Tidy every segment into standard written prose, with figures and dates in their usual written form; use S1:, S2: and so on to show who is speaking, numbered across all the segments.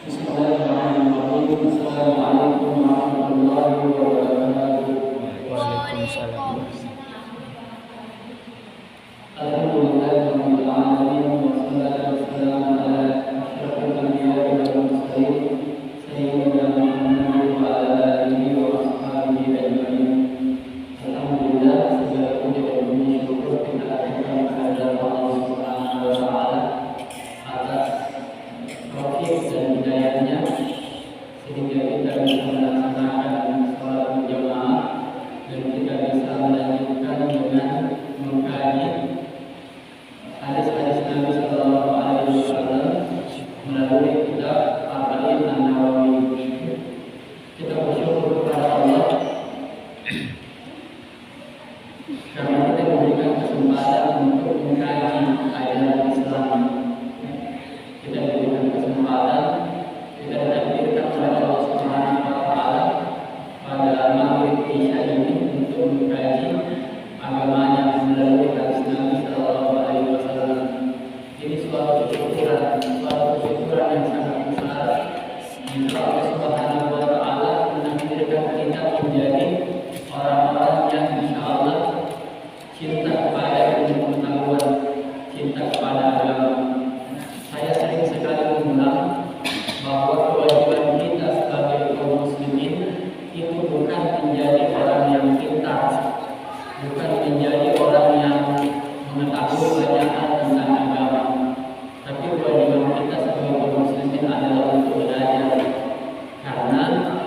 S1: Bismillahirrahmanirrahim. Assalamualaikum warahmatullahi wabarakatuh.
S2: Waalaikumsalam.
S1: Alhamdulillahirabbil alamin wassalatu wassalamu ala asyrofil anbiya'i wal mursalin sayyidina Muhammadin wa ala alihi wa ashabihi ajmain. Alhamdulillah, segala puji dan puji syukur kita aturkan kepada Allah Subhanahu wa taala atas taufik dan hidayahnya sehingga kita bisa melaksanakan salat berjamaah dan kita bisa melanjutkan dengan mengkaji hadis-hadis Nabi Sallallahu Alaihi Wasallam melalui kitab Arba'in An-Nawawi. Kita bersyukur kepada Allah karena kita diberikan kesempatan untuk mengkaji ajaran Islam. Kita diberikan kesempatan, kita ditakdirkan oleh Allah Subhanahu Wa Taala pada maghrib isya ini untuk mengkaji agamanya melalui hadis Nabi Sallallahu Alaihi Wasallam. Ini suatu kesyukuran yang sangat besar. Jika Allah Subhanahu Wa Taala menakdirkan kita menjadi orang-orang yang insya Allah cinta kepada ilmu pengetahuan, cinta kepada agama. Saya sering sekali mengulang bahwa kewajiban kita sebagai kaum muslimin itu bukan menjadi orang yang pintar, bukan menjadi orang yang mengetahui banyak hal tentang agama, tapi kewajiban kita sebagai kaum muslimin adalah untuk belajar, karena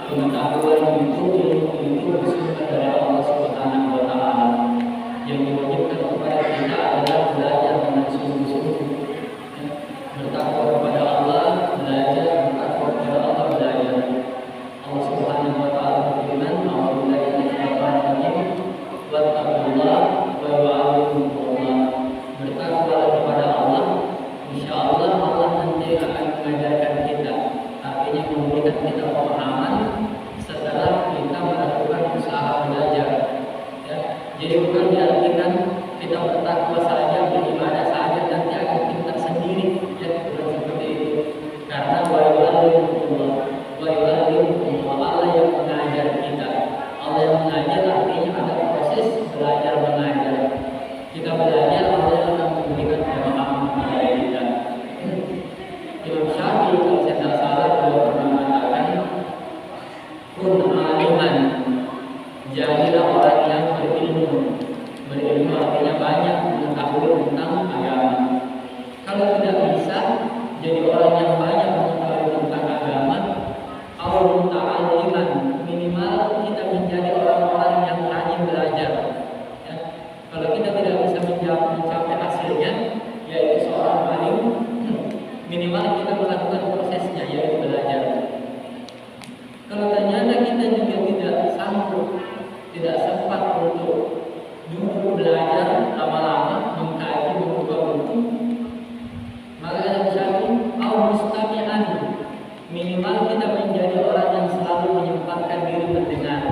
S1: pengetahuan itu ilmu itu bersumber dari Allah Subhanahu Wa Taala. Yang diwajibkan kepada kita adalah belajar dengan sungguh-sungguh, bertakwa kepada Allah, belajar, bertakwa kepada Allah, belajar. Allah Subhanahu Wa Taala berfirman, "A'udzubillahi minasyaitonir rajim, wattaqullaha wa yu'allimukumullah." Bertakwalah kepada Allah, insyaallah Allah nanti akan mengajarkan kita. Artinya memberikan kita pemahaman setelah kita melakukan usaha belajar. Ya, jadi bukan diartikan kita bertakwa saja, beribadah saja nanti akan pintar sendiri. Ya, bukan seperti itu. Karena wa yu'allimukumullah, Allah yang mengajar kita. Allah yang mengajar artinya ada proses belajar mengajar. Kita belajar, Allah yang akan memberikan pemahaman kepada kita. Imam Syafi'i kalau saya tidak salah beliau pernah mengatakan, kun aliman, jadilah orang yang berilmu. Berilmu artinya banyak mengetahui tentang agama. Kalau tidak bisa jadi orang yang banyak mengetahui tentang agama, awal muta'alliman, minimal kita menjadi orang-orang yang rajin belajar. Ya. Kalau kita tidak bisa mencapai hasilnya, yaitu seorang alim, minimal kita melakukan prosesnya, yaitu belajar. Kalau ternyata kita juga tidak sanggup, tidak sempat untuk duduk belajar lama-lama, mengkaji, membuka buku, maka ada satu au mustami'an, minimal kita menjadi orang yang selalu menyempatkan diri mendengar.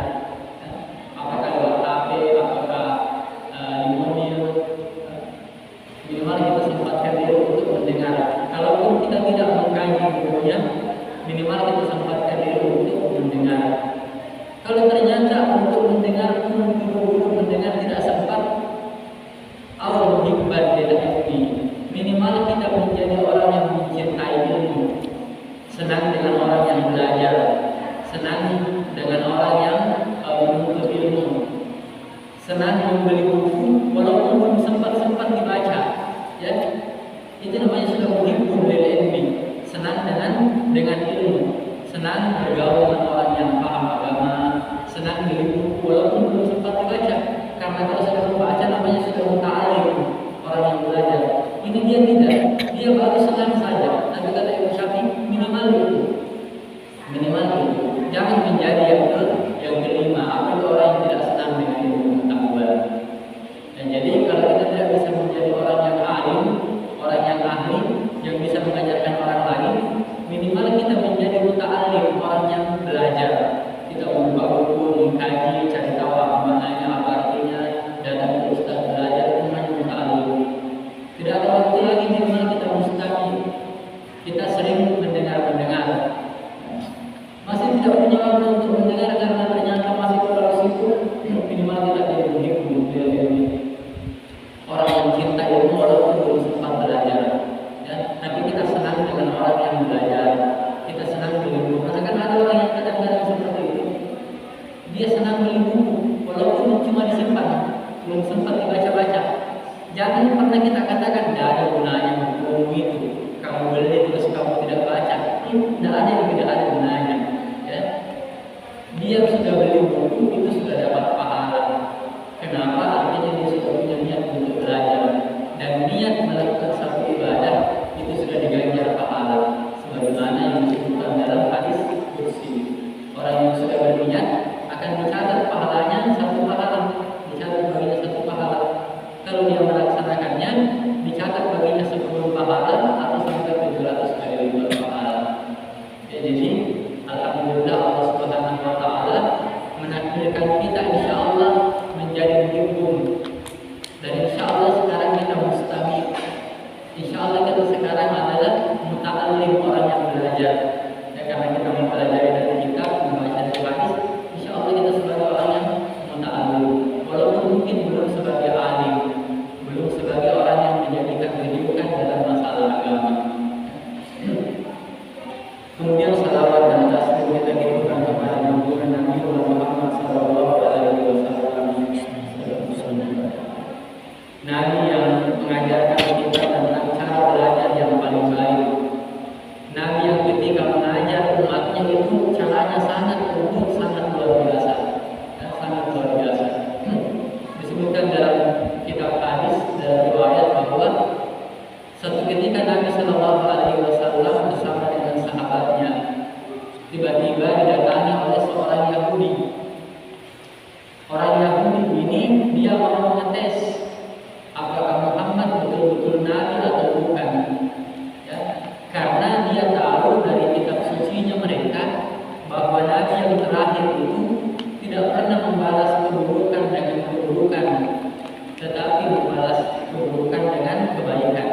S1: Apakah lewat HP, apakah di mobil, minimal kita sempatkan diri untuk mendengar. Kalaupun kita tidak mengkaji bukunya, minimal kita sempatkan diri untuk mendengar. Kalau ternyata untuk mendengar pun dulu mendengar tidak sempat, au muhibban lil ilmi, minimal kita menjadi orang yang mencintai ilmu, senang dengan orang yang belajar, senang dengan orang yang menuntut ilmu, senang membeli buku walaupun belum sempat dibaca. Ya, itu namanya sudah muhibbun lil ilmi, senang dengan ilmu, senang bergaul dengan orang yang paham agama, senang beli buku walaupun belum sempat dibaca. Karena kalau sudah membaca namanya sudah muta'alim, orang yang belajar. Ini dia tidak, dia baru senang saja. Tapi kata Imam Syafi'i minimal itu. Jangan menjadi yang kelima, apa itu orang yang tidak senang dengan ilmu pengetahuan. Dan jadi kalau kita tidak bisa menjadi orang yang alim, orang yang ahli, yang bisa mengajarkan orang lain, minimal kita menjadi muta'alim, orang yang belajar. Kita membuka buku, mengkaji, cari tahu apa maknanya, apa artinya, datang ke ustaz belajar, itu namanya muta'alim. Tidak ada waktu lagi minimal kita mustami. Kita sering mendengar tidak punya waktu untuk mendengar karena ternyata masih terlalu sibuk, minimal kita dihubungi kemudian orang yang cinta ilmu walaupun belum sempat belajar. Ya, tapi kita senang dengan orang yang belajar. Kita senang beli buku. Karena kan ada orang yang kadang-kadang seperti itu. Dia senang beli buku walaupun cuma disimpan, belum sempat dibaca-baca. Jangan pernah kita katakan tidak ada gunanya buku itu. Kamu beli terus kamu tidak baca. Tidak ada yang tidak ada gunanya. Ya. Dia sudah beli buku itu sudah dapat pahala. Kenapa? Artinya dia sudah punya niat untuk belajar dan niat melakukan satu ibadah itu sudah diganjar pahala. Sebagaimana yang disebutkan dalam hadis qudsi. Orang yang sudah berniat akan dicatat pahalanya satu pahala, dicatat baginya satu pahala. Kalau dia melaksanakannya, dicatat baginya 10 pahala atau sampai 700 kali lipat pahala. Ya, jadi alhamdulillah Allah Subhanahu wa taala menakdirkan kita insyaallah menjadi muhibbun. Dan insyaallah sekarang kita mustami. Insyaallah kita sekarang adalah muta'allim, orang yang belajar. Ya, karena kita mempelajari dari kitab, membaca dari hadis, insyaallah kita sebagai orang yang muta'allim. Walaupun mungkin belum sebagai alim, belum sebagai orang yang menjadikan kehidupan dalam masalah agama. Kemudian salawat dan tasbih kita kirimkan kepada Nabi Muhammad sallallahu alaihi wasallam. Nabi yang mengajarkan kita tentang cara belajar yang paling baik. Nabi yang ketika mengajar umatnya itu caranya sangat unik, sangat luar biasa. Sangat luar biasa. Disebutkan dalam kitab hadis dari riwayat bahwa satu ketika Nabi Shallallahu Alaihi Wasallam bersama dengan sahabatnya tiba-tiba didatangi oleh seorang Yahudi. Orang Yahudi ini dia mau mengetes apakah Muhammad betul-betul Nabi atau bukan. Ya, karena dia tahu dari kitab sucinya mereka bahwa Nabi yang terakhir itu tidak pernah membalas keburukan dengan keburukan, tetapi membalas keburukan dengan kebaikan.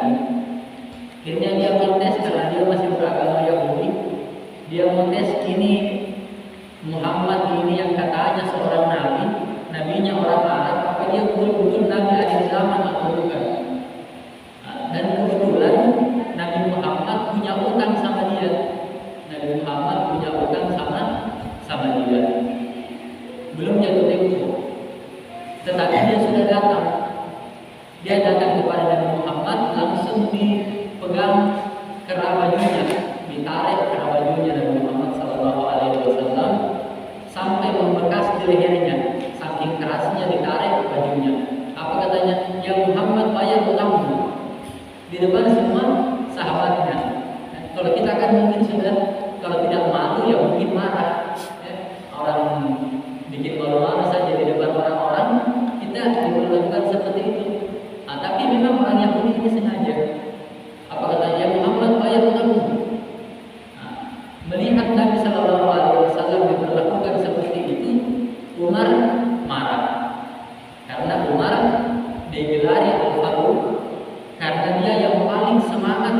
S1: Akhirnya dia mengetes karena dia masih beragama Yahudi. Dia mengetes ini Muhammad ini yang katanya seorang nabi, nabinya orang Arab, apa dia betul-betul nabi akhir zaman atau bukan? Dan kebetulan Nabi Muhammad punya utang sama dia. Nabi Muhammad punya utang sama dia. Belum jatuh tempo, tetapi dia sudah datang. Dia datang kepada Nabi Muhammad, langsung dipegang kera bajunya, ditarik kera bajunya Nabi Muhammad Sallallahu Alaihi Wasallam sampai membekas di lehernya, saking kerasnya ditarik bajunya. Apa katanya? Ya Muhammad, bayar utangmu. Di depan semua sahabatnya. Kalau kita kan mungkin sudah, kalau tidak malu ya mungkin marah. Ya, orang bikin malu-malu saja di depan orang-orang, kita diperlakukan seperti itu. Tapi memang orang Yahudi ini sengaja. Apa katanya? Muhammad, bayar utangmu. Melihat Nabi Sallallahu Alaihi Wasallam diperlakukan seperti itu, Umar marah. Karena Umar digelari Al-Faruq karena dia yang paling semangat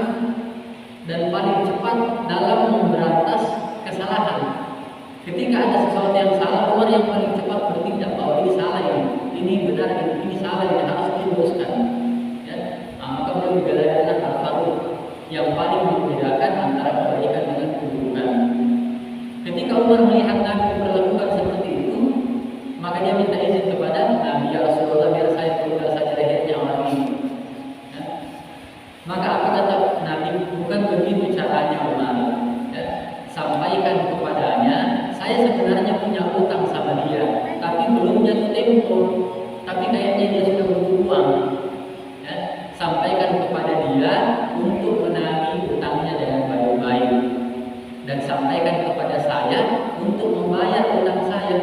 S1: dan paling cepat dalam memberantas kesalahan. Ketika ada sesuatu yang salah, Umar yang paling cepat bertindak bahwa ini salah, ini benar, ini salah, ini harus diluruskan. Ya, maka beliau digelari dengan Al-Faruq yang paling membedakan antara kebaikan dengan keburukan. Ketika Umar melihat Nabi diperlakukan seperti itu, maka dia minta izin kepada Nabi, ya Rasulullah, biar saya pukul saja lehernya orang ini. Ya. Maka apa kata Nabi? Bukan begitu caranya Umar. Ya. Sampaikan kepadanya, saya sebenarnya punya utang sama dia, tapi belum jatuh tempo. Tapi kayaknya dia sudah butuh uang. Ya. Sampaikan kepada dia untuk menagih utangnya dengan baik-baik, dan sampaikan kepada saya untuk membayar utang saya.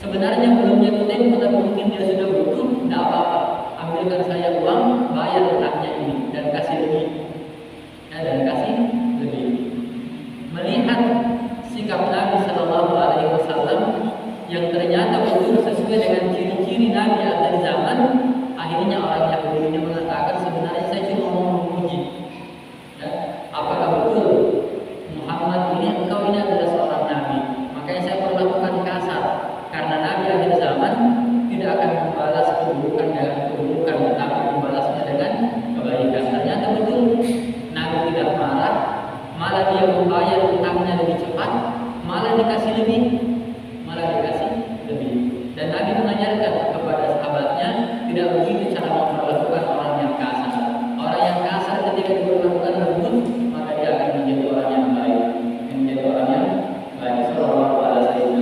S1: Sebenarnya belum jatuh tempo, tapi mungkin dia sudah butuh. Tidak apa-apa, ambilkan saya uang, bayar utangnya ini dan kasih lebih. Ya, dan kasih lebih. Melihat sikap Nabi Sallallahu Alaihi Wasallam yang ternyata betul sesuai dengan ciri-ciri Nabi akhir zaman, akhirnya orang Yahudi ini mengatakan, sebenarnya saya cuma mau memuji. Ya, apakah betul Muhammad ini, engkau ini adalah seorang Nabi? Maka malah dia membayar utangnya lebih cepat, malah dikasih lebih. Dan Nabi mengajarkan kepada sahabatnya tidak begitu cara memperlakukan orang yang kasar. Orang yang kasar ketika diperlakukan lembut, maka dia akan menjadi orang yang baik. Sallallahu alaihi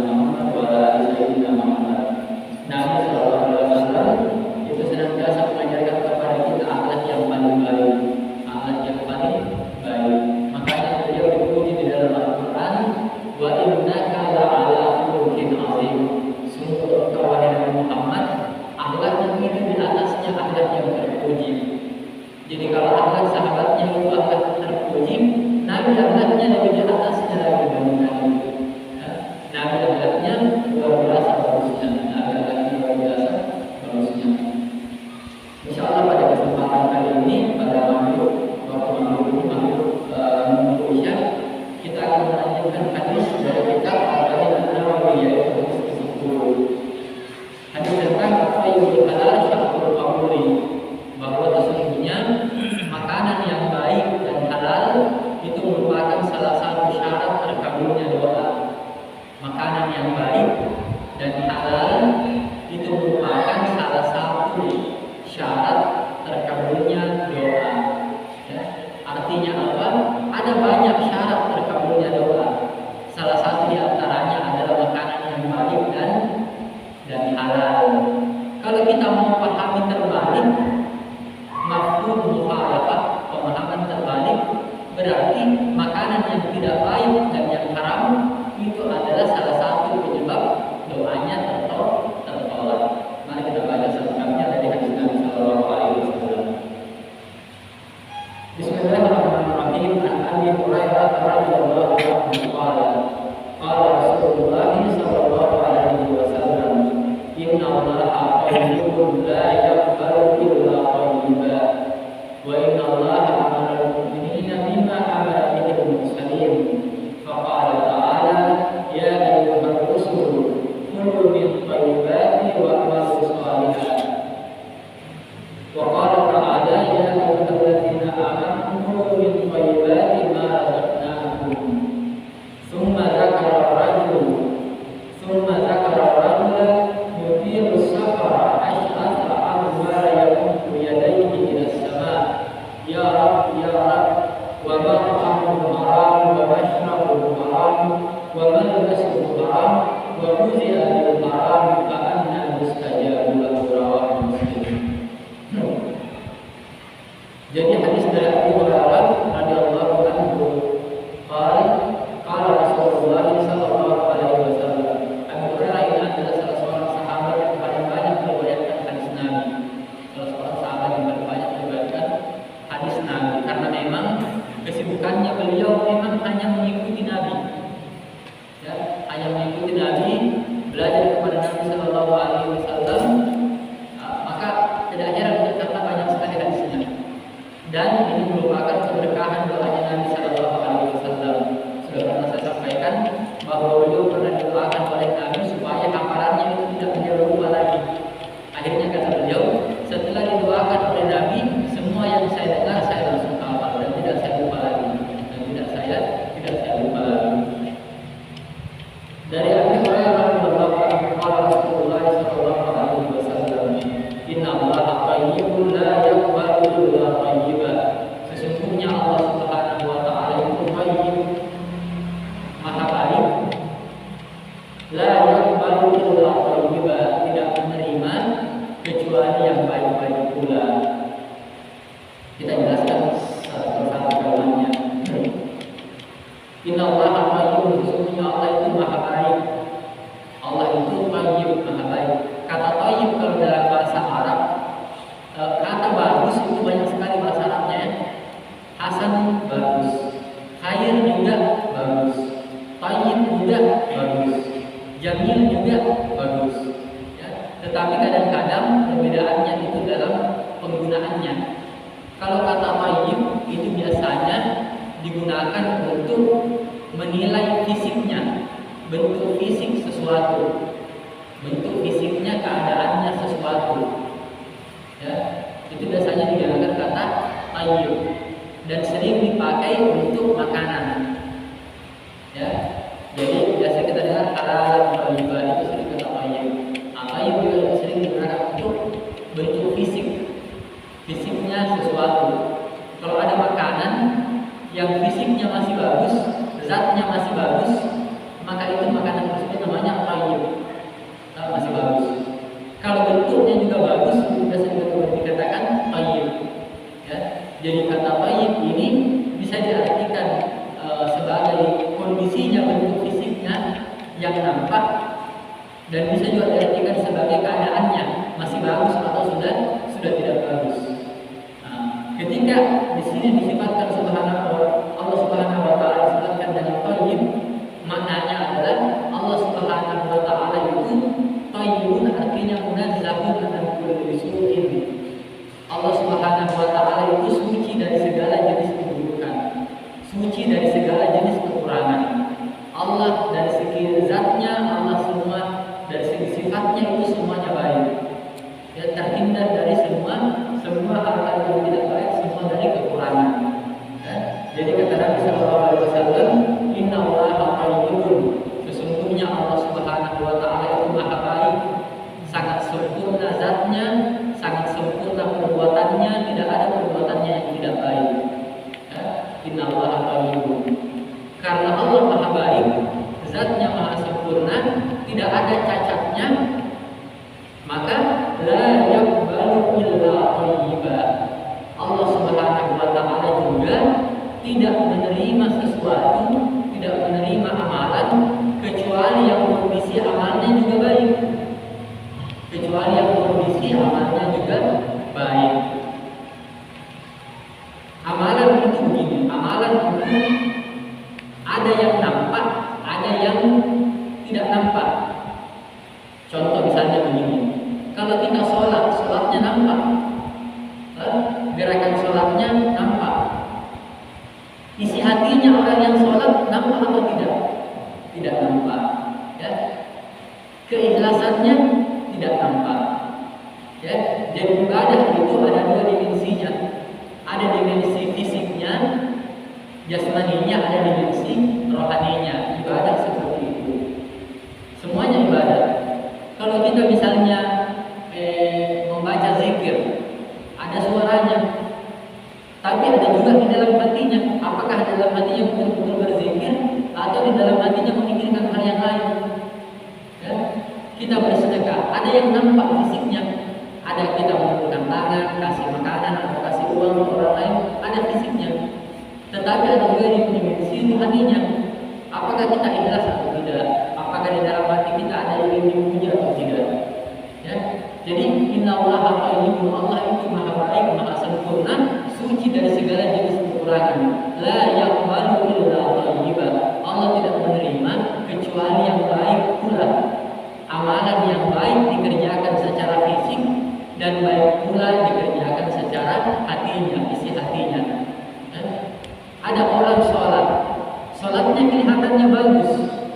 S1: Muhammad. Nabi sallallahu alaihi wasallam itu senantiasa mengajarkan kepada kita akhlak yang paling baik. Makanya beliau dipuji di dalam Al-Quran, wa innaka la'ala khuluqin azim. Sungguh engkau wahai Nabi Muhammad, akhlaknya itu di atasnya akhlak yang terpuji. Jadi kalau akhlak sahabatnya itu akhlak terpuji, Nabi akhlaknya lebih di atasnya lagi dibandingkan itu. Nabi akhlaknya luar biasa bagusnya. Insya Allah pada kesempatan kali ini pada waktu maghrib isya kita akan melanjutkan hadis dari kitab An-Nawawi, yaitu hadis ke-10. Hadis tentang qayyul halal syartul qabuli, bahwa sesungguhnya makanan yang baik dan halal itu merupakan salah satu syarat terkabulnya doa. Makanan yang baik dan halal itu merupakan salah satu syarat terkabulnya doa. Ya. Artinya apa? Ada banyak syarat terkabulnya doa. Salah satu di antaranya adalah makanan yang baik dan halal. Kalau kita mau pahami terbalik, mafhum mukhalafah, pemahaman terbalik, berarti makanan yang tidak baik dan yang haram itu adalah salah satu penyebab doanya tertolak. Mari kita baca selengkapnya dari hadis Nabi sallallahu alaihi wasallam. Bismillahirrahmanirrahim. An Abi Hurairah radhiyallahu anhu qala qala Rasulullah sallallahu alaihi wasallam, inna Allaha tayyibun la yaqbalu illa tayyiban wa inna Allaha amara al-mu'minina bima amara bihi al-mursalin. Faqala ta'ala ya ayyuhar rusul kulu min thayyibati wa amalu shalihan. Wa qala ta'ala ya ayyuhalladzina amanu kulu min thayyibati ma razaqnakum. Thumma dzakara rajula yutilu safara ash'atha aghbara yamuddu yadayhi ila as-sama' ya rab wa mat'amuhu haram wa mashrabuhu haram wa malbasuhu haram wa ghuziya bil haram fa anna yustajabu lahu, rawahu Muslim. Jadi hadis dari Abu Hurairah radhiyallahu anhu qala Rasulullah sallallahu alaihi wasallam. Abu Hurairah ini adalah salah seorang sahabat yang paling banyak meriwayatkan hadis Nabi. Salah seorang sahabat yang paling banyak meriwayatkan hadis Nabi karena memang kesibukannya beliau memang hanya mengikuti Nabi. Ya, hanya mengikuti Nabi, belajar kepada Nabi sallallahu alaihi wasallam. Maka tidak heran ternyata banyak sekali hadisnya. Dan ini merupakan keberkahan doanya Nabi sallallahu alaihi wasallam. Sudah pernah saya sampaikan bahwa beliau pernah didoakan oleh Nabi supaya hafalannya itu tidak menjadi lupa lagi. Akhirnya kata beliau, setelah didoakan oleh Nabi, semua yang saya dengar saya langsung hafal dan tidak saya lupa lagi. Dari Abu Hurairah radhiyallahu anhu qala Rasulullah sallallahu alaihi wasallam, inna Allaha tayyibun la yaqbalu illa thayyiban. Sesungguhnya Allah Subhanahu wa taala itu tayyib, maha baik. La yaqbalu illa thayyiban, tidak menerima kecuali yang baik-baik pula. Kita jelaskan satu persatu kalimatnya. Inna Allaha tayyibun, sesungguhnya Allah itu maha baik. Allah itu tayyib, maha baik. Kata tayyib kalau dalam bahasa Arab, kata bagus itu banyak sekali bahasa Arabnya. Hasan bagus, khair juga bagus, tayyib juga bagus, jamil juga bagus. Ya, tetapi kadang-kadang perbedaannya itu dalam penggunaannya. Kalau kata tayyib itu biasanya digunakan untuk menilai fisiknya, bentuk fisik sesuatu, bentuk fisiknya, keadaannya sesuatu. Ya, itu biasanya digunakan kata tayyib. dan sering dipakai untuk makanan. Ya, jadi biasa kita dengar halal thayyibah itu sering kata thayyib. Thayyib juga sering digunakan untuk bentuk fisiknya sesuatu. Kalau ada makanan yang fisiknya masih bagus, zatnya masih bagus, maka itu makanan tersebut namanya thayyib, masih bagus. Kalau bentuknya juga bagus, biasanya juga dikatakan thayyib. Ya, jadi kata thayyib ini bisa diartikan sebagai kondisinya, bentuk fisiknya yang nampak, dan bisa juga diartikan sebagai keadaannya masih bagus atau sudah tidak bagus. Nah, ketika di sini disifatkan Allah Subhanahu wa taala disebutkan dengan thayyib, maknanya adalah Allah Subhanahu wa taala itu thayyibun, artinya munazzahun an kulli su'in. Allah Subhanahu wa taala itu suci dari segala jenis keburukan, suci dari segala jenis kekurangan. Allah dari segi zatnya, Allah semua dari segi sifatnya itu semuanya baik. Ya, terhindar dari semua hal-hal yang tidak baik, semua dari kekurangan. Ya, jadi kata Nabi Sallallahu Alaihi Wasallam, Inna Allaha thayyibun, sesungguhnya Allah Subhanahu Wa Taala itu maha baik, sangat sempurna zatnya, sangat sempurna perbuatannya, tidak ada perbuatannya yang tidak baik. Ya, Inna Allaha thayyibun. Karena Allah maha baik, zatnya maha sempurna, tidak ada cacatnya, maka la yaqbalu illa thayyiba. Allah Subhanahu wa taala juga tidak menerima sesuatu, tidak menerima amalan kecuali yang kondisi amalnya juga baik. Kecuali yang kondisi amalnya juga baik. Amalan itu begini, amalan itu ada yang nampak, ada yang tidak nampak. Contoh misalnya begini, kalau kita sholatnya nampak, gerakan sholatnya nampak, isi hatinya orang yang sholat nampak atau tidak? Tidak nampak. Ya. Keikhlasannya tidak nampak. Ya. Jadi ibadah itu ada dua dimensinya, ada dimensi fisiknya, jasmaninya, ada dimensi rohaninya. Ibadah seperti itu, semuanya ibadah. Kalau kita misalnya membaca zikir, ada suaranya, tapi ada juga di dalam hatinya. Apakah di dalam hatinya betul-betul berzikir atau di dalam hatinya memikirkan hal yang lain? Ya? Kita bersedekah, ada yang nampak fisiknya, ada kita menggunakan tangan, kasih makanan atau kasih uang ke orang lain, ada fisiknya. Tetapi ada juga di dimensi hatinya. Apakah kita ikhlas atau tidak? Apakah di dalam hati kita ada yang ingin dipuji atau tidak? Ya. Jadi Inna Allaha thayyibun, Allah itu maha baik, maha sempurna, suci dari segala jenis kekurangan. La yaqbalu illa thayyiban. Allah tidak menerima kecuali yang baik pula. Amalan yang baik dikerjakan secara fisik dan baik pula dikerjakan secara hatinya, isi hatinya. Ya. Ada orang sholatnya kelihatannya bagus,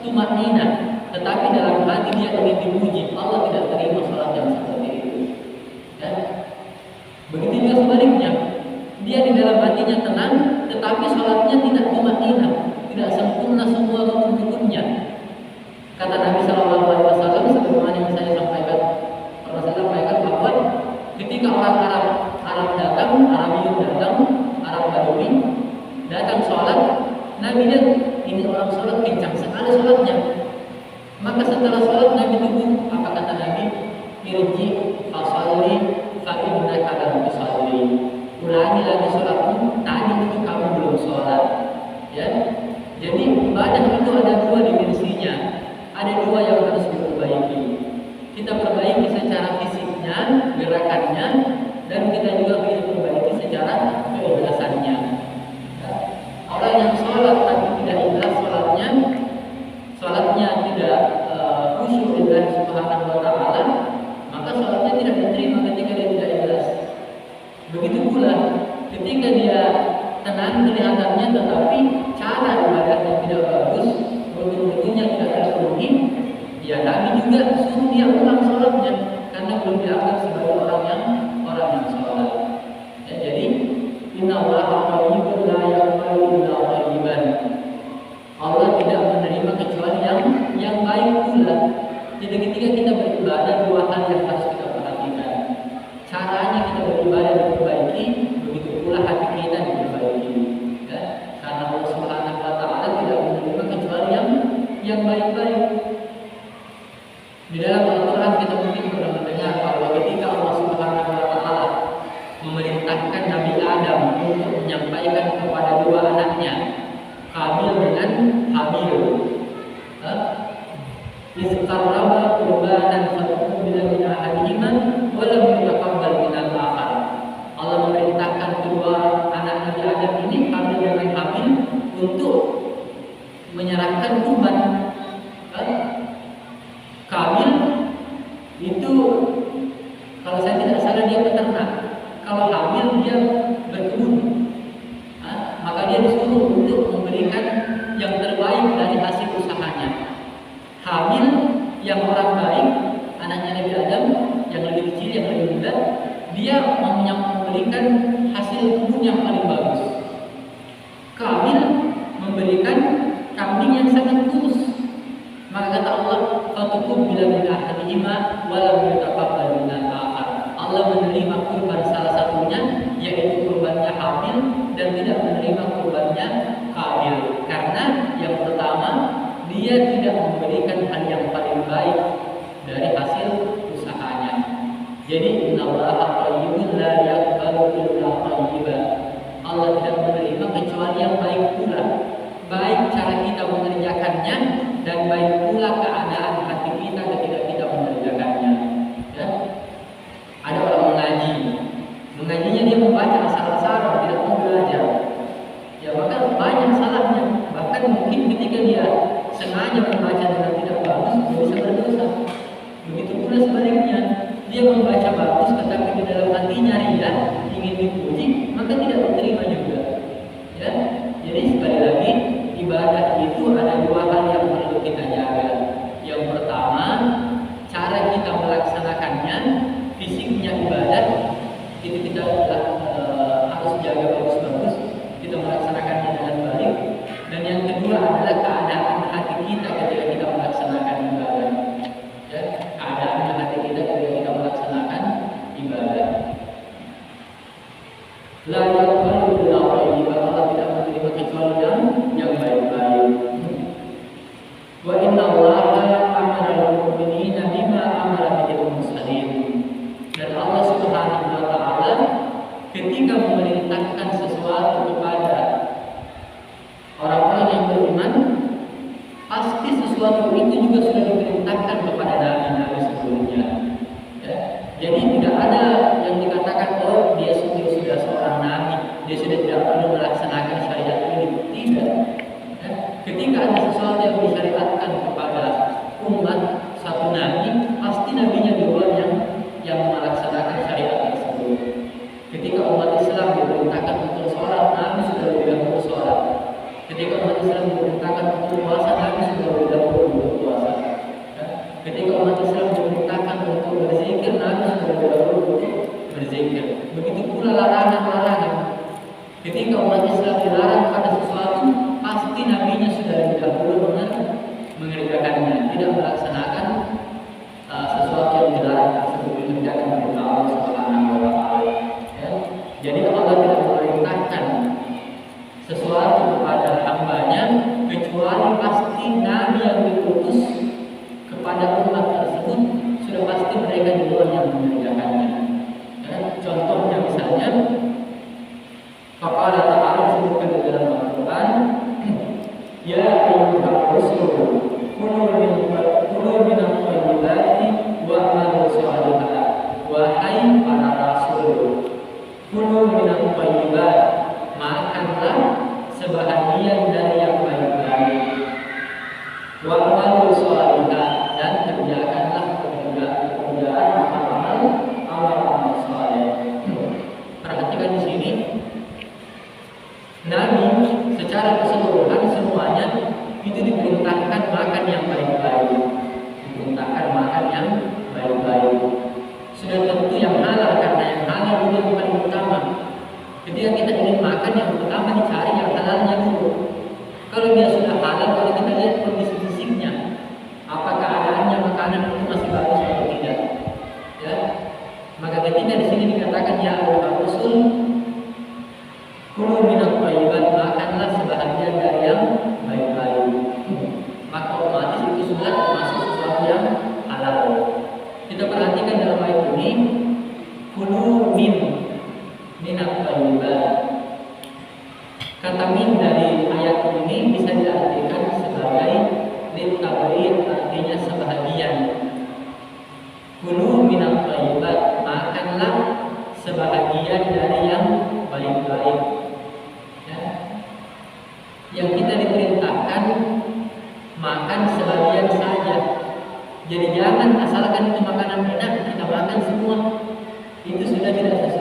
S1: tumanina, tetapi dalam hati dia ingin dipuji, Allah tidak terima sholat yang seperti itu. Ya. Begitu juga sebaliknya, dia di dalam hatinya tenang, tetapi sholatnya tidak tumanina, tidak sempurna semua rukun-rukunnya. Kata Nabi Sallallahu Alaihi Wasallam, sebagaimana yang saya sampaikan, pernah saya sampaikan bahwa ketika orang Arab datang, Arabiyun datang, Arab Badui datang sholat, Nabi lihat ini orang sholat kencang sekali sholatnya. Maka setelah sholat Nabi tunggu, apa kata Nabi? Irji fasalli fa innaka lam tusalli. Ulangi lagi sholatmu, tadi itu kamu belum sholat. Ya. Jadi ibadah itu ada dua dimensinya, ada dua yang harus diperbaiki. Kita perbaiki secara fisiknya, gerakannya, dan kita juga bisa perbaiki secara keikhlasannya. Ya. Orang yang sholat tapi tidak ikhlas sholatnya tidak khusyuk dengan Subhanahu wa taala, maka sholatnya tidak diterima ketika dia tidak ikhlas. Begitu pula ketika dia tenang kelihatannya tetapi cara ibadahnya tidak bagus, rukun-rukunnya tidak terpenuhi, ya Nabi juga suruh dia ulang sholatnya karena belum dianggap sebagai orang yang sholat. Ya, jadi Inna Allaha thayyibun, yang baik-baik. Di dalam Al-Quran kita mungkin pernah mendengar bahwa ketika Allah Subhanahu wa Ta'ala memerintahkan Nabi Adam untuk menyampaikan kepada dua anaknya, Qabil dengan Habil, Izqarraba qurbanan fatuqbila min ahadihima wa lam yutaqabbal min al-akhar. Allah memerintahkan kedua anak Nabi Adam ini, Qabil dan Habil, untuk menyerahkan kurban. Qabil itu kalau saya tidak salah dia peternak. Kalau Habil dia berkebun. Maka dia disuruh untuk memberikan yang terbaik dari hasil usahanya. Habil yang orang baik, anaknya Nabi Adam yang lebih kecil, yang lebih muda, dia memberikan hasil kebun yang paling bagus. Qabil memberikan kambing yang sangat kurus. Maka kata Allah, fatuqbila min ahadihima wa lam yutaqabbal min al-akhar. Allah menerima kurban salah satunya, yaitu kurbannya Habil, dan tidak menerima kurbannya Qabil. Karena yang pertama, dia tidak memberikan hal yang paling baik dari hasil usahanya. Jadi innallaha thayyibun la yaqbalu illa thayyiban. Allah tidak menerima kecuali yang baik pula. Baik cara kita mengerjakannya dan baik pula keadaan hati kita ketika kita mengerjakannya. Ya. Ada orang mengajinya dia membaca asal-asalan, tidak mau belajar. Ya maka banyak salahnya. Bahkan mungkin ketika dia sengaja membaca dengan tidak bagus, dia bisa berdosa. Begitu pula sebaliknya, dia membaca bagus tetapi di dalam hatinya ria, ingin dipuji, maka tidak diterima juga. Ya, jadi sekali lagi ibadah itu ada dua hal yang perlu kita jaga. Yang pertama, cara kita melaksanakannya, fisiknya ibadah itu kita harus jaga bagus-bagus, kita melaksanakannya dengan baik. Dan yang kedua adalah keadaan hati kita ketika kita melaksanakan ibadah. Ya, keadaan hati kita ketika kita melaksanakan ibadah. La yaqbalu illa thayyiban. Allah tidak menerima kecuali yang baik-baik. Wa inna Allaha amara al-mu'minina bima amara bihi al-mursalin. Dan Allah Subhanahu wa Ta'ala ketika memerintahkan sesuatu kepada orang-orang yang beriman, pasti sesuatu itu juga sudah diperintahkan kepada nabi-nabi sebelumnya. Ya. Jadi tidak ada yang dikatakan oh dia sudah seorang nabi, dia sudah tidak perlu melaksanakan syariat ini. Tidak. Ya. Ketika ada sesuatu yang disyariatkan kepada umat satu nabi, pasti nabinya duluan yang melaksanakan syariat tersebut. Ketika umat Islam diperintahkan untuk sholat, nabi sudah lebih dahulu sholat. Ketika umat Islam diperintahkan untuk puasa, nabi sudah lebih dahulu berpuasa. Ketika umat Islam diperintahkan untuk berzikir, nabi sudah lebih dahulu berzikir. Begitu pula larangan-larangan. Ketika umat Islam dilarang pada sesuatu, pasti nabinya sudah lebih dahulu mengerjakannya, tidak melaksanakan sesuatu yang dilarang tersebut dikerjakan oleh Allah Subhanahu wa Ta'ala. Ya. Jadi Allah tidak memerintahkan sesuatu kepada hambanya kecuali pasti nabi yang diutus kepada umat tersebut sudah pasti mereka duluan yang mengerjakannya. Ya. Contohnya misalnya, Faqala ta'ala disebutkan di dalam Al-Quran, Ya ayyuhar rusul kulu min at-thayyibati wa'malu shalihan. Wahai para rasul, kulu min at-thayyibat, makanlah sebahagian dari yang baik-baik. Wa'malu shalihan, dan kerjakanlah pekerjaan amal saleh. Perhatikan di sini, nabi secara keseluruhan semuanya itu diperintahkan makan yang baik-baik, diperintahkan makan yang baik-baik. Sudah tentu yang halal, karena yang halal dulu yang paling utama. Ketika kita ingin makan, yang pertama dicari yang halalnya dulu. Kalau dia sudah halal, kalau kita lihat kondisi fisiknya, apakah keadaannya makanan itu masih bagus atau tidak, ya. Maka ketika di sini dikatakan ya Rasul, kulu minat thayyibat, makanlah sebahagian dari yang baik-baik. Maka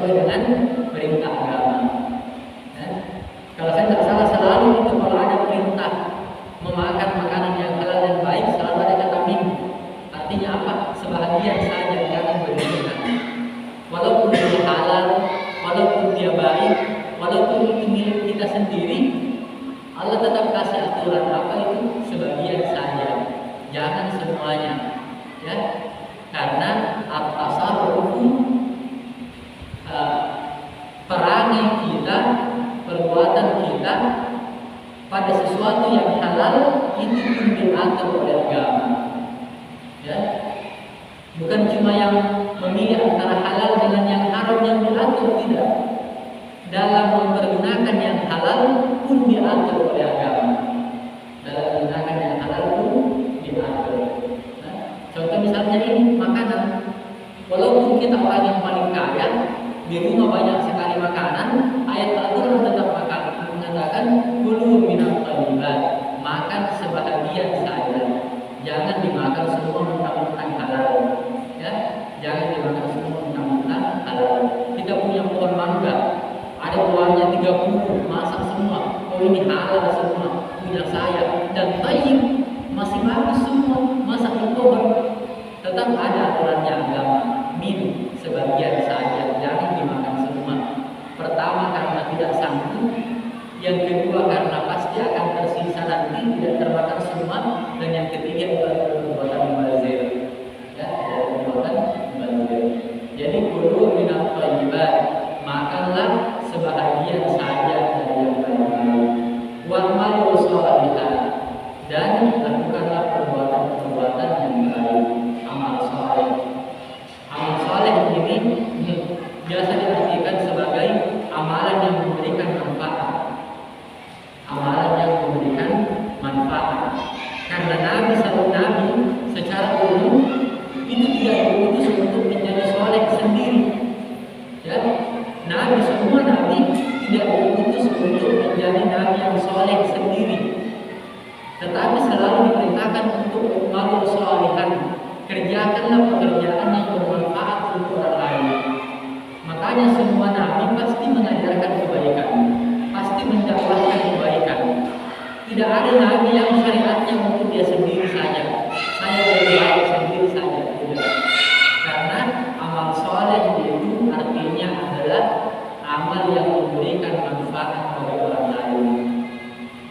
S1: sesuai dengan perintah agama. Ya. Kalau saya tidak salah selalu itu kalau ada perintah memakan makanan yang halal dan baik selalu ada kata min. Artinya apa? Sebahagian saja, jangan berlebihan. Walaupun dia halal, walaupun dia baik, walaupun itu milik kita sendiri, Allah tetap kasih aturan apa itu sebagian saja, jangan semuanya, ya. Karena at-tasarrufu perangai kita, perbuatan kita pada sesuatu yang halal itu pun diatur oleh agama, ya. Bukan cuma yang memilih antara halal dengan yang haram yang diatur, tidak. Dalam mempergunakan yang halal pun diatur oleh agama. Dalam menggunakan yang halal pun diatur. Nah, contoh misalnya ini makanan. Walaupun kita orang yang paling kaya, di rumah banyak sekali makanan, ayat Al-Quran tetap mengatakan kulu minal thayyibat, makan sebahagian saja. Jangan dimakan semua mentang-mentang halal. Ya, jangan dimakan semua mentang-mentang halal. Kita punya pohon mangga, ada buahnya 30, masak semua. Oh ini halal semua, punya saya. Dan thayyib masih bagus semua, masak di pohon. Tetap ada aturannya agama. Minum sebagian saja, jangan dimakan semua. Pertama karena tidak sanggup, yang kedua karena pasti akan tersisa nanti tidak termakan semua, dan yang ketiga adalah perbuatan mubazir. Ya, perbuatan mubazir. Jadi kulu minal thayyibat, makanlah sebahagian saja dari yang baik-baik. Wa'malu shalihan, dan lakukanlah perbuatan-perbuatan yang baik, amal saleh. Amal saleh ini biasa diartikan sebagai amalan yang memberikan manfaat. Amalan yang memberikan manfaat. Karena Nabi secara umum itu tidak diutus untuk menjadi saleh sendiri. Ya, semua nabi tidak diutus untuk menjadi nabi yang saleh sendiri, tetapi selalu diperintahkan untuk beramal shalihan. Kerjakanlah pekerjaan yang bermanfaat untuk orang lain. Makanya semua nabi pasti mengajarkan kebaikan, pasti mendakwahkan kebaikan. Tidak ada nabi yang syariatnya untuk dia sendiri saja. Saya berbuat sendiri saja, tidak. Karena amal soleh itu artinya adalah amal yang memberikan manfaat bagi orang lain.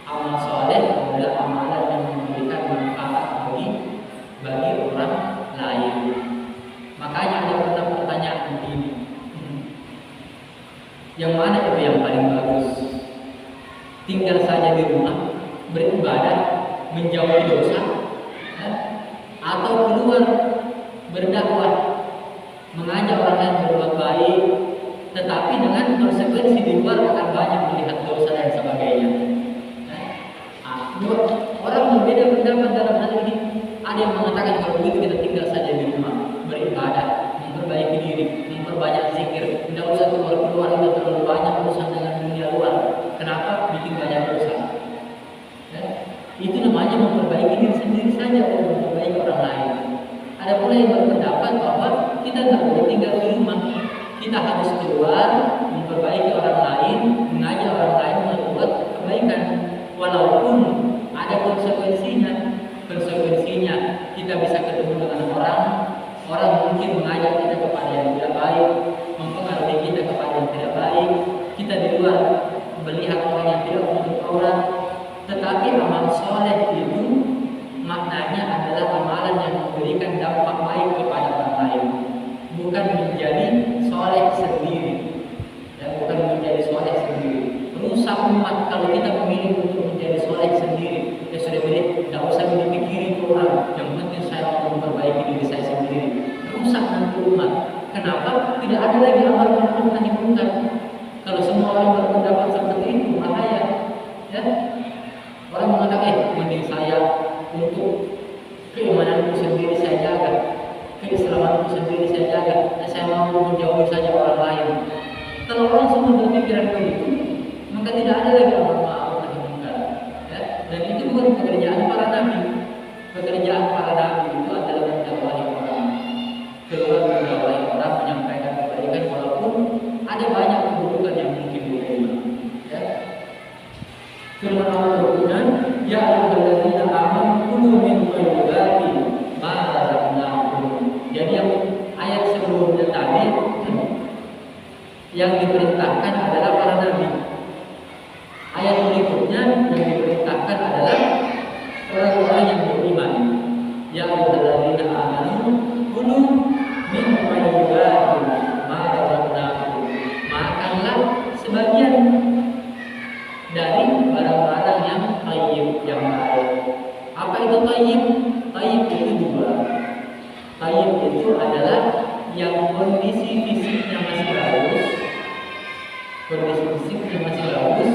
S1: Amal soleh adalah amalan yang memberikan manfaat bagi orang lain. Makanya ada pernah pertanyaan begini, yang mana itu yang paling bagus? Tinggal saja di rumah, beribadah, menjauhi dosa, atau keluar berdakwah, mengajak orang lain berbuat baik, tetapi dengan konsekuensi di luar akan banyak melihat dosa dan sebagainya. Orang berbeda pendapat dalam hal ini. Ada yang mengatakan kalau begitu kita tinggal saja di rumah, beribadah, memperbaiki diri, memperbanyak zikir, tidak usah keluar-keluar, itu terlalu banyak urusan dengan dunia luar. Kenapa bikin banyak dosa? Ya, itu namanya memperbaiki diri sendiri saja, untuk memperbaiki orang lain. Ada pula yang berpendapat bahwa kita tidak boleh tinggal di rumah, kita harus keluar, memperbaiki orang lain, mengajak orang lain membuat kebaikan, walaupun ada konsekuensinya. Kita bisa ketemu dengan orang mungkin mengajak kita kepada yang tidak baik, mempengaruhi kita kepada yang tidak baik. Kita di luar melihat orang yang tidak menutup aurat, tetapi amal soleh itu maknanya adalah amalan yang memberikan dampak baik kepada orang lain, bukan menjadi soleh sendiri. Dan bukan menjadi soleh sendiri. Rusak umat kalau kita memilih untuk menjadi soleh sendiri. Ya sudah pilih, tidak usah dipikirin ke orang. Yang penting saya mau memperbaiki diri saya sendiri. Rusak nanti umat. Kenapa? Tidak ada lagi amal ma'ruf nahi munkar. Kalau semua orang berpendapat seperti itu, bahaya. Ya, orang mengatakan, mending saya untuk keimananku sendiri saya jaga, keislamanku sendiri saya jaga, dan saya mau menjauhi saja orang lain. Kalau orang semua berpikiran begitu, maka tidak ada lagi amal ma'ruf nahi munkar. Ya? Dan itu bukan pekerjaan para nabi. Pekerjaan para nabi itu adalah mendakwahi orang, keluar mendakwahi orang, menyampaikan kebaikan, walaupun ada banyak keburukan yang mungkin diterima. Ya. Firman Allah berfirman, ya ayyuhalladzina amanu kulu min thayyibati ma razaqnakum. Jadi yang ayat sebelumnya tadi yang diperintahkan adalah para nabi. Ayat berikutnya yang diperintahkan adalah orang-orang yang beriman. Ya ayyuhalladzina amanu kulu min thayyibati ma razaqnakum. Makanlah sebagian dari barang-barang yang thayyib, yang baik. Apa itu thayyib? Thayyib itu dua. Thayyib itu adalah yang kondisi fisiknya masih bagus, kondisi fisiknya masih bagus,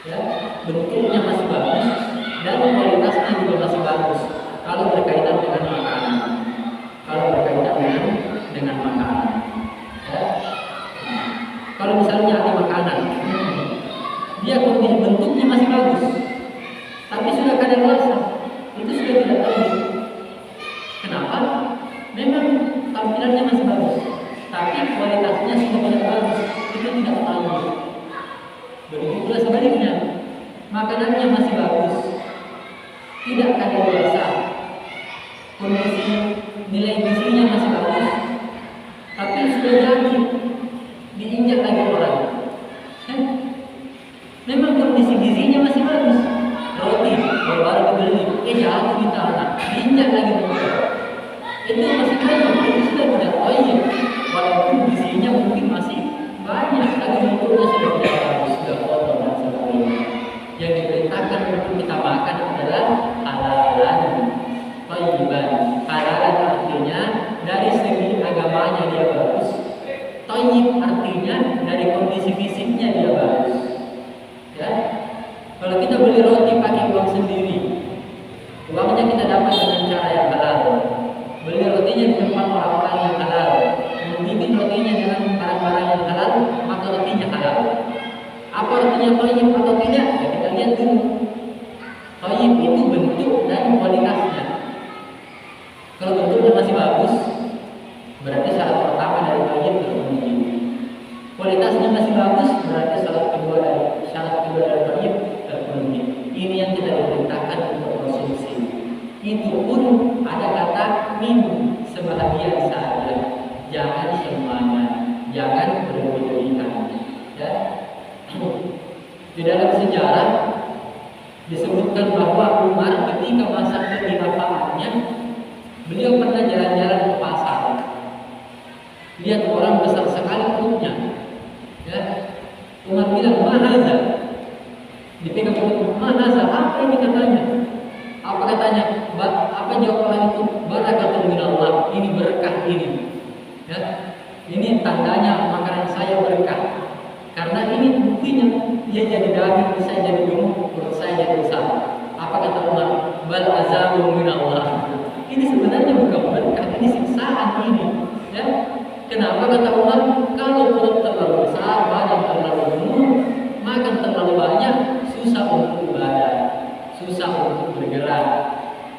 S1: ya, bentuknya masih bagus, dan kualitasnya juga masih bagus. Kalau berkaitan dengan makanan, kalau berkaitan dengan makanan, ya. Kalau misalnya ada makanan, dia kondisi bentuknya masih bagus, tapi sudah kadaluarsa, itu sudah tidak bagus. Kenapa? Memang tampilannya masih bagus, tapi kualitasnya sudah tidak bagus, itu tidak bagus. Begitu pula sebaliknya, makanannya masih bagus, tidak kadaluarsa, kondisi nilai gizinya masih bagus, tapi sudah jadi diinjak lagi orang. Memang kondisi gizinya masih bagus, roti baru dibeli, jatuh di tanah, diinjak lagi orang. Itu masih bagus, itu sudah tidak thayyib, walaupun gizinya mungkin masih banyak, tapi bentuknya sudah tidak bagus, sudah kotor dan sebagainya. Yang diperintahkan untuk kita makan adalah halalan, thayyiban. Halalan artinya dari segi agamanya dia bagus, thayyib artinya dari kondisi fisiknya dia bagus. Ya, kalau kita beli roti pakai uang sendiri, uangnya kita dapat dengan cara yang halal. Beli rotinya di tempat orang-orang yang halal, membikin rotinya dengan barang-barang yang halal, maka rotinya halal. Apa artinya thayyib atau tidak? Ya, kita lihat dulu. Thayyib itu bentuk dan kualitasnya. Kalau bentuknya masih bagus, berarti syarat pertama dari thayyib terpenuhi. Kualitasnya masih bagus, berarti syarat kedua dari thayyib terpenuhi. Ini yang kita diperintahkan untuk konsumsi. Itu pun ada kata minum sebahagian saja, jangan semuanya, jangan berlebihan. Ya. Di dalam sejarah disebutkan bahwa Umar ketika masa kekhilafahannya, beliau pernah jalan-jalan ke pasar, lihat orang besar sekali perutnya. Ya. Umar bilang, "Mahaza." Dipegang perut, "Mahaza." Apa ini katanya? Apa katanya? Apa jawaban itu? Barakatun minallah. Ini berkah ini. Ya. Ini tandanya makanan saya berkah. Karena ini buktinya dia jadi daging, saya jadi gemuk, perut saya jadi besar. Apa kata Umar? Bal azabun minallah. Ini sebenarnya bukan berkah, ini siksaan ini. Ya. Kenapa kata Umar? Kalau perut terlalu besar, badan terlalu gemuk, makan terlalu banyak, susah untuk ibadah, susah untuk bergerak,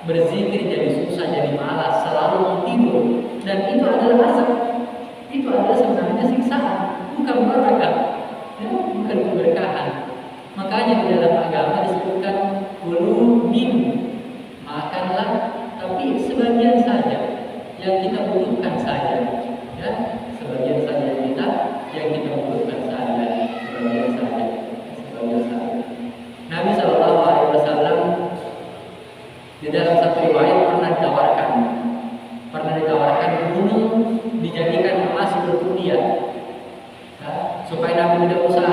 S1: berzikir jadi susah, jadi malas, selalu tidur. Dan itu adalah azab. Itu adalah sebenarnya siksaan, bukan berkah, ya, bukan keberkahan. Makanya di dalam agama disebutkan kulu min, makanlah, tapi sebagian saja yang kita butuhkan saja. Ya, sebagian saja yang kita butuhkan saja, sebagian saja. Nabi Shallallahu Alaihi Wasallam di dalam satu riwayat pernah ditawarkan gunung dijadikan emas untuk dia, ya, supaya Nabi tidak usah,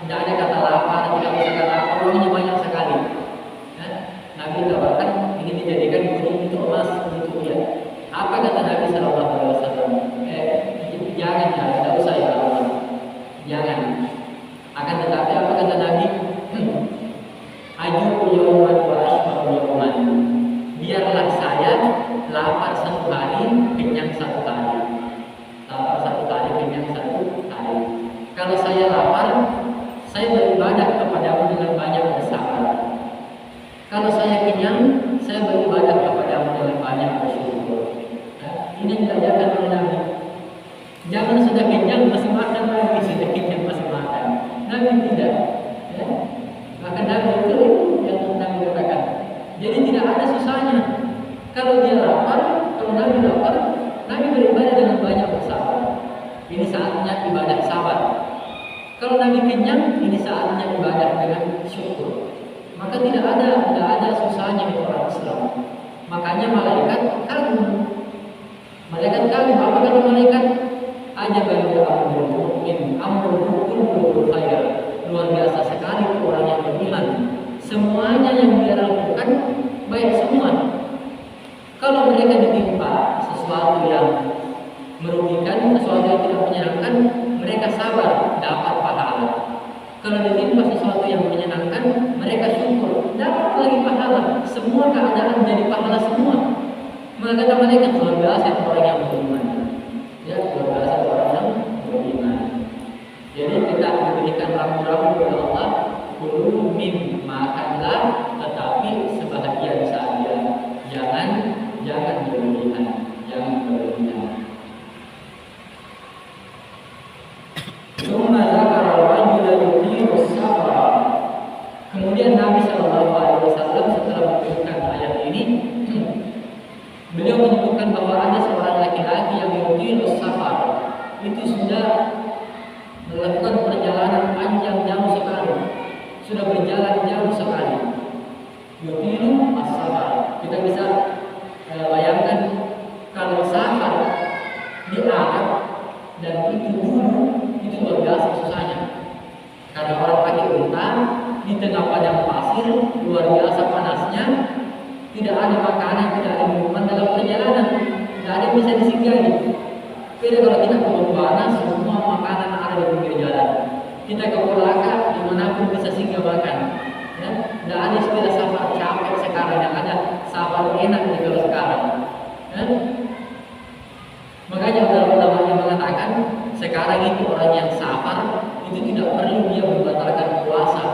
S1: tidak ada kata lapar, tidak usah kata apa, uangnya banyak sekali. Ya, Nabi tawarkan ingin dijadikan gunung itu emas untuk dia. Apa kata Nabi Shallallahu Alaihi Wasallam? Jangan, tidak usah ya Allah, jangan. Akan tetapi apa kata Nabi? Ajuku yawman wa ashba'u yawman. Biarlah saya lapar satu hari, kenyang satu hari. Lapar satu hari, kenyang satu hari. Kalau saya lapar, saya beribadah kepadamu dengan banyak bersabar. Kalau saya kenyang, saya beribadah kepadamu dengan banyak bersyukur. Nah, ini yang diajarkan oleh Nabi. Jangan sudah kenyang kenyang masih makan lagi, sudah kenyang masih makan. Nabi tidak. Ya. Maka Nabi itu yang Nabi katakan. Jadi tidak ada susahnya. Kalau dia lapar, kalau Nabi lapar, Nabi beribadah dengan banyak bersabar. Ini saatnya ibadah sabar. Kalau Nabi kenyang, ini saatnya ibadah dengan syukur. Maka tidak ada susahnya untuk orang Islam. Makanya malaikat kagum. Malaikat kagum. Apa kata malaikat? Ajaban amrul mu'min, amrul kullu khair. Luar biasa sekali orang yang beriman. Semuanya yang dia lakukan baik semua. Kalau mereka ditimpa sesuatu yang merugikan, sesuatu yang tidak menyenangkan, mereka sabar, dapat pahala. Kalau ditimpa sesuatu yang menyenangkan, mereka syukur, dapat lagi pahala. Semua keadaan jadi pahala semua. Maka kata mereka luar biasa orang yang beriman. Ya, luar biasa orang yang beriman. Jadi kita diberikan rambu-rambu oleh Allah, kulu min, makanlah, tetapi sebahagian saja. Jangan berlebihan, jangan berlebihan. Kemudian Nabi SAW setelah menyebutkan ayat ini, beliau menyebutkan bahwa ada seorang laki-laki yang yutilus safar, itu sudah melakukan perjalanan panjang jauh sekali, sudah berjalan jauh sekali. Yutilu as-safar. Kita bisa bayangkan kalau safar di Arab dan itu dulu itu luar biasa susahnya. Karena orang pakai unta di tengah padang pasir, luar biasa panasnya, tidak ada makanan, tidak ada minuman dalam perjalanan, tidak ada yang bisa disinggahi. Beda kalau kita ke Bombana, semua makanan ada di pinggir jalan. Kita ke Polaka, dimanapun bisa singgah makan. Ya, tidak ada istilah safar capek sekarang, yang ada safar enak nih kalau sekarang. Ya. Makanya ulama yang mengatakan sekarang itu orang yang safar itu tidak perlu dia membatalkan puasa.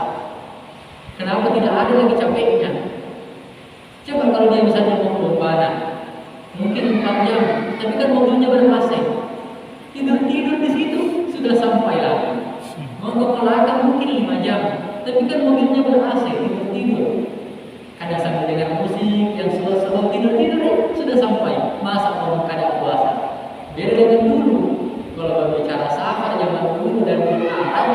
S1: Kenapa? Tidak ada lagi capeknya. Coba kalau dia misalnya mau ke Bombana, mungkin 4 jam, tapi kan mobilnya ber-AC. Tidur di situ sudah sampai lagi. Mau ke Polaka mungkin 5 jam, tapi kan mobilnya ber-AC, tidur. Kadang sambil dengar musik yang slow-slow, tidur sudah sampai. Masa mau kada puasa? Beda dengan dulu. Kalau berbicara safar zaman dulu dan di Arab,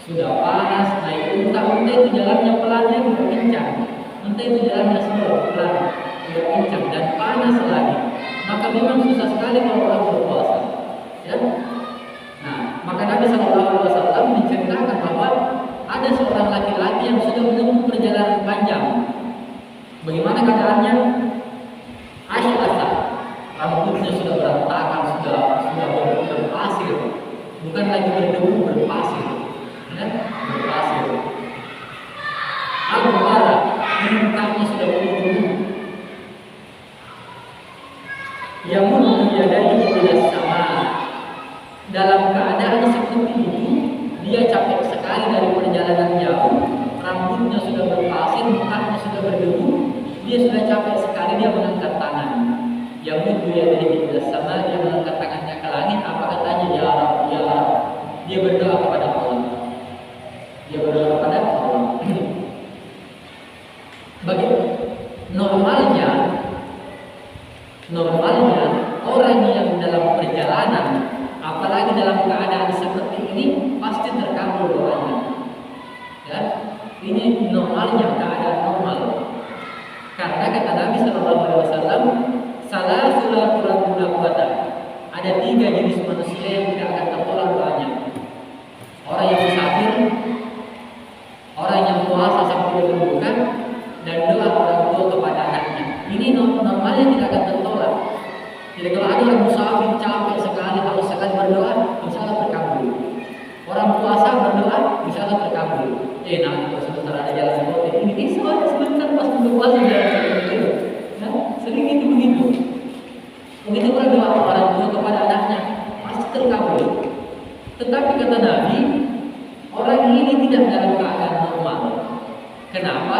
S1: sudah panas, naik unta itu jalannya pelan dan tidak kencang. Unta itu jalannya slow, pelan, tidak kencang dan panas lagi. Maka memang susah sekali kalau orang berpuasa. Ya? Nah, maka Nabi SAW menceritakan bahwa ada seorang laki-laki yang sudah menempuh perjalanan panjang. Bagaimana keadaannya? Asy'asa, rambutnya sudah berantakan, sudah berpasir, bukan lagi berdebu, berpasir, ya? Berpasir. Al-Bara, mukanya sudah berdebu. Yamun yadayhi ila sama. Dalam keadaan seperti itu, dia capek sekali dari perjalanan jauh, rambutnya sudah berpasir, mukanya sudah berdebu, dia sudah capek sekali, dia mengangkat tangan. Yamun yadayhi ila sama, dia mengangkat tangannya ke langit. Apa katanya? Ya Rabb, ya Rabb. Dia berdoa kepada Allah. Dia berdoa kepada Allah. Bagi normalnya orang yang dalam perjalanan, apalagi dalam keadaan seperti ini, pasti terkabul doanya. Ya, ini normalnya, keadaan normal. Karena kata Nabi SAW, salah sulatul quwwata. Ada 3 jenis manusia yang tidak akan tertolak doanya. Orang yang musafir, orang yang puasa sampai berbuka, dan doa orang tua kepada anaknya. Ini normalnya tidak akan tertolak. Jadi kalau ada yang musafir capek sekali, harus sekali berdoa, insyaallah terkabul. Orang puasa berdoa, insyaallah terkabul. Nanti sebentar ada jalan seperti ini, sebentar pas berpuasa jalan seperti itu. Nah, sering itu begitu. Begitu pula doa orang tua kepada anaknya, pasti terkabul. Tetapi kata Nabi, orang ini tidak dalam keadaan normal. Kenapa?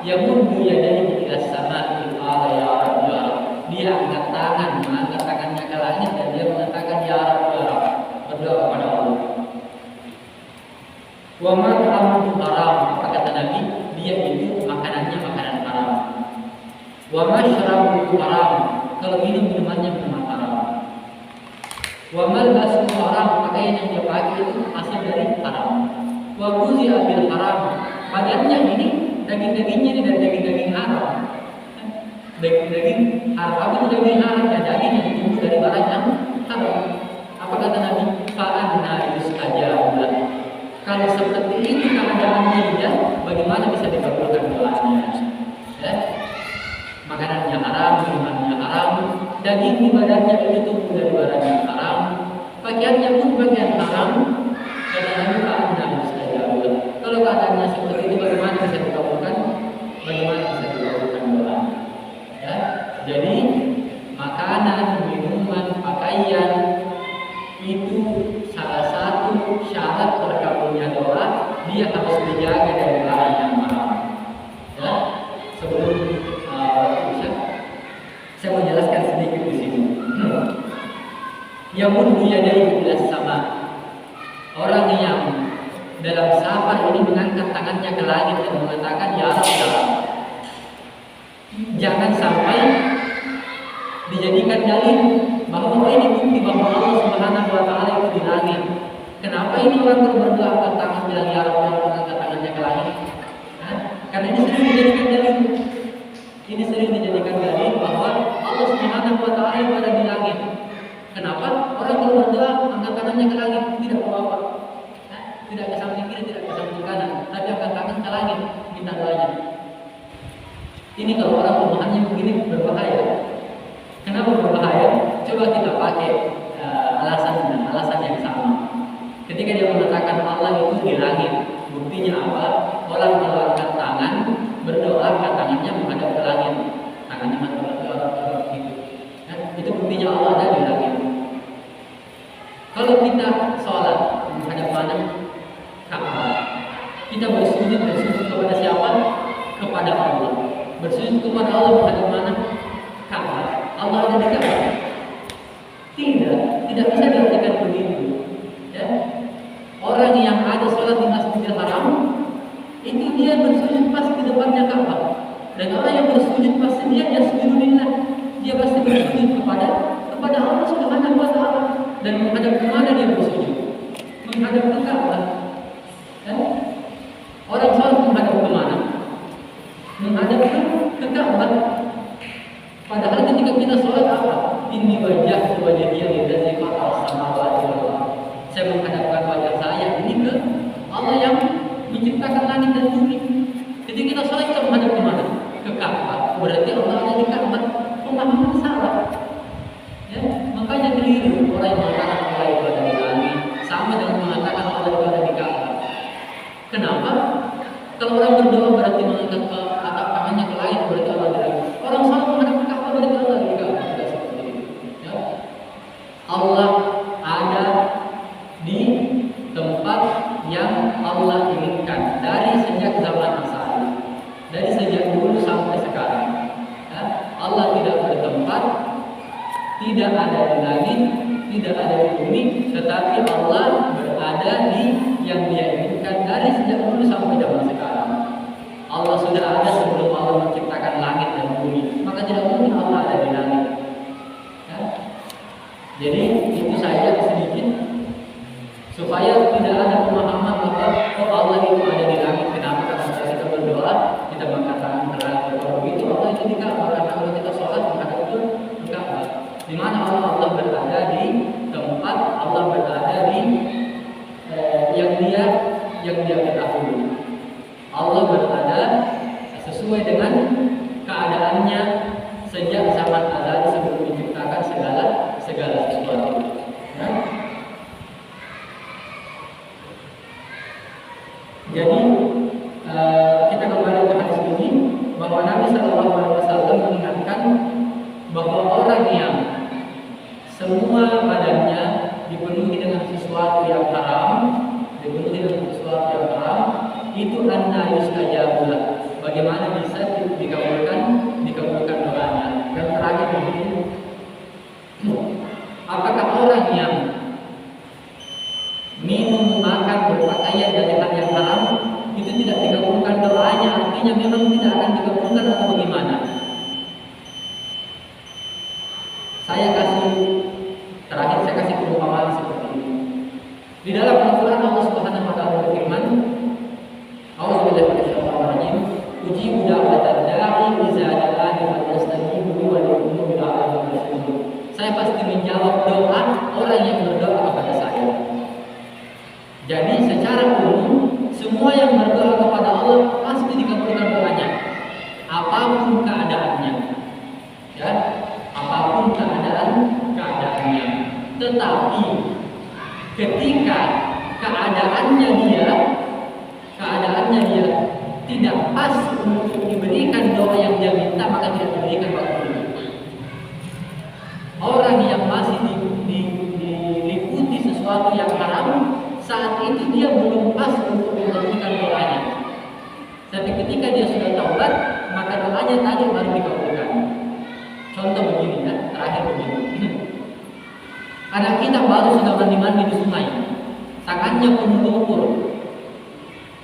S1: Yamundu yadayhi ila samaa'i qala ya Rabb ya Rabb. Dia angkat tangan, mengangkat tangannya ke langit dan dia mengatakan ya Rabb ya Rabb. Wa mat'amuhu haram, apa kata Nabi? Dia itu makanannya makanan haram. Wa mashrabuhu haram, kalau minum minumannya minuman haram. Wa malbasuhu haram, pakaian yang dia pakai itu asal dari haram. Wa ghuziya bil haram, badannya ini daging-dagingnya ini dari daging-daging haram. Daging haram, apa itu daging haram? Ya daging yang ditumbuh dari barang yang haram. Apa kata Nabi? Fa'anna yustajablah. Kalau seperti itu keadaannya dia, bagaimana bisa dikabulkan doanya? Ya? Makanannya haram, minumannya haram, daging di badannya itu tumbuh dari barang yang haram, pakaiannya pun pakaian haram. Kata Nabi fa'anna yustajablah. Kalau keadaannya seperti itu, bagaimana bisa dikabulkan? Bagaimana bisa dikabulkan doa? Ya? Jadi makanan, minuman, pakaian itu salah satu syarat terkabulnya doa. Dia harus dijaga dari barang yang haram. Ya? Sebelum saya mau jelaskan sedikit di sini. Yamuddu yadayhi ila sama. Orang yang dalam safar ini mengangkat tangannya ke langit dan mengatakan ya Allah. Jangan sampai dijadikan dalil bahwa ini bukti bahwa Allah Subhanahu wa taala itu di langit. Kenapa ini orang berdoa angkat tangan bilang ya Allah mengangkat tangannya ke langit? Karena ini sering dijadikan dalil. Ini sering dijadikan dalil bahwa Allah Subhanahu wa taala itu ada di langit. Kenapa? Orang kalau berdoa angkat tangannya ke langit tidak apa-apa. Tidak ke samping kiri, tidak ke samping kanan, tapi angkat tangan ke langit minta doanya. Ini kalau orang pemahamannya begini berbahaya. Kenapa berbahaya? Coba kita pakai alasan yang sama. Ketika dia mengatakan Allah itu di langit, buktinya apa? Orang kalau angkat tangan berdoa, angkat tangannya menghadap ke langit, tangannya menghadap ke orang gitu. Itu buktinya Allah ada di langit. Kalau kita sholat menghadap mana? Ka'bah. Kita bersujud kepada siapa? Kepada Allah. Bersujud kepada Allah menghadap mana? Ka'bah. Allah ada di Ka'bah? Tidak bisa diartikan begitu. Ya. Orang yang ada sholat di Masjidil Haram itu dia bersujud pasti di depannya Ka'bah. Dan orang yang bersujud pasti dia sujudillah. Dia pasti bersujud kepada Allah Subhanahu wa taala. Dan menghadap ke mana dia bersujud? Menghadap ke Ka'bah. Ya. Orang sholat menghadap ke mana? Menghadap ke Ka'bah. Padahal ketika kita sholat apa? Inni wajjahtu wajhiya lillazi fatara samawati wal ardh. Saya menghadapkan wajah saya ini ke Allah yang menciptakan langit dan bumi. Ketika kita sholat kita menghadap ke mana? Ke Ka'bah. Berarti Allah ada di Ka'bah. Pemahaman salah. Ya, makanya keliru orang yang mengatakan Allah itu ada di langit sama dengan mengatakan Allah itu ada di Ka'bah. Kenapa? Kalau orang berdoa berarti mengangkat ke atap tangannya ke langit berarti Allah di langit. Orang sholat menghadap ke Ka'bah berarti Allah di Ka'bah. Tidak seperti itu. Ya. Allah ada di tempat yang Allah inginkan dari sejak zaman asal, dari sejak dulu sampai sekarang. Ya. Allah tidak bertempat, tidak ada di langit, tidak ada di bumi, tetapi Allah berada di yang Dia inginkan dari sejak dulu sampai zaman sekarang. Allah sudah ada sebelum Allah menciptakan langit dan bumi, maka tidak mungkin Allah ada di langit. Ya. Jadi itu saja sedikit supaya tidak ada pemahaman bahwa Allah itu ada di langit. Kenapa? Karena kita berdoa kita mengatakan terang kalau begitu Allah itu di Ka'bah. Karena kalau kita sholat menghadap itu di Ka'bah. Di mana Allah berada di tempat Allah berada di yang dia ketahui. Allah berada sesuai dengan keadaannya sejak zaman azali sebelum menciptakan segala sesuatu. Ya. Jadi kita kembali ke hadis ini bahwa Nabi Shallallahu Alaihi Wasallam mengingatkan bahwa orang yang semua badannya dipenuhi dengan sesuatu yang haram, artinya memang tidak akan dikabulkan atau bagaimana? Terakhir saya kasih perumpamaan seperti ini. Di dalam Al-Quran Allah Subhanahu wa Ta'ala berfirman, A'udzubillahi minasyaitonir ujibu da'watad da'i idza da'ani fastajibu li wa liyu'minu bil la'allahum yarshudun. Saya pasti menjawab doa orang yang berdoa kepada saya. Jadi secara umum semua yang berdoa kepada Allah pasti dikabulkan doanya, apapun keadaannya. Ya, apapun keadaannya. Tetapi ketika keadaannya dia tidak pas untuk diberikan doa yang dia minta, maka tidak diberikan waktu itu. Orang yang masih diliputi sesuatu yang haram, saat itu dia belum pas untuk melakukan doanya. Tapi ketika dia sudah taubat, maka doanya tadi baru dikabulkan. Contoh begini ya, terakhir begini. Anak kita baru sudah mandi di sungai, tangannya penuh lumpur.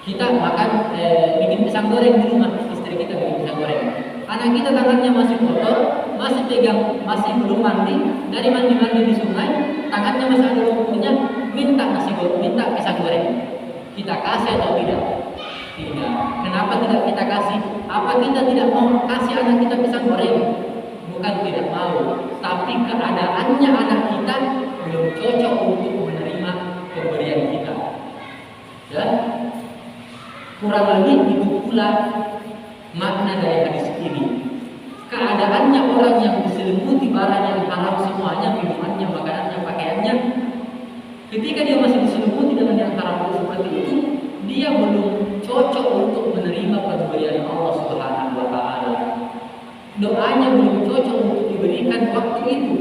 S1: Kita makan bikin pisang goreng di rumah, istri kita bikin pisang goreng. Anak kita tangannya masih kotor, masih belum mandi, dari mandi di sungai, tangannya masih ada lumpurnya, minta pisang goreng. Kita kasih atau tidak? Tidak. Kenapa tidak kita kasih? Apa kita tidak mau kasih anak kita pisang goreng? Bukan tidak mau, tapi keadaannya anak kita belum cocok untuk menerima pemberian kita. Ya, kurang lebih itu pula makna dari hadis ini. Keadaannya orang yang diselimuti barang yang haram semuanya, minumannya, makanannya, pakaiannya, ketika dia masih diselimuti dengan yang haram seperti itu, dia belum cocok untuk menerima pemberian Allah Subhanahu wa Ta'ala. Doanya belum cocok untuk diberikan waktu itu,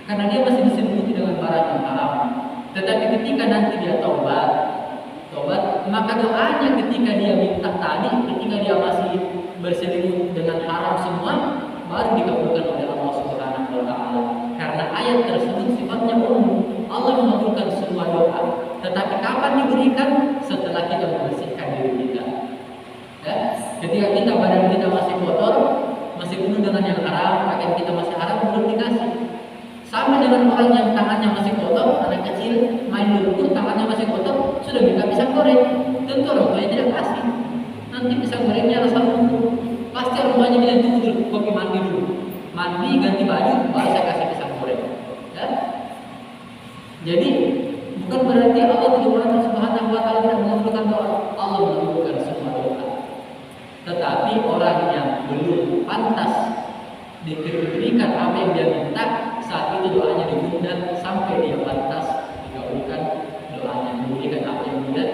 S1: karena dia masih diselimuti dengan barang yang haram. Tetapi ketika nanti dia taubat, maka doanya ketika dia minta tadi, ketika dia masih berselimut dengan haram semua, baru dikabulkan oleh Allah Subhanahu wa Ta'ala. Karena ayat tersebut sifatnya umum, Allah mengabulkan semua doa. Tetapi kapan diberikan? Setelah kita membersihkan diri kita. Ya? Ketika badan kita masih kotor, masih penuh dengan yang haram, pakaian kita masih haram, belum dikasih. Sama dengan orang yang tangannya masih kotor, anak kecil main lumpur, tangannya masih kotor, sudah minta pisang goreng. Tentu orang tuanya tidak kasih. Nanti pisang gorengnya rasa lumpur. Pasti orang tuanya bilang tunggu dulu, kopi mandi dulu. Mandi, ganti baju, baru saya kasih pisang goreng. Ya? Jadi bukan berarti Allah Subhanahu wa Ta'ala tidak mengabulkan doa. Allah mengabulkan semua doa. Tetapi orang yang belum pantas diberikan apa yang dia minta, saat itu doanya ditunda sampai dia pantas dikabulkan doanya, diberikan apa yang dia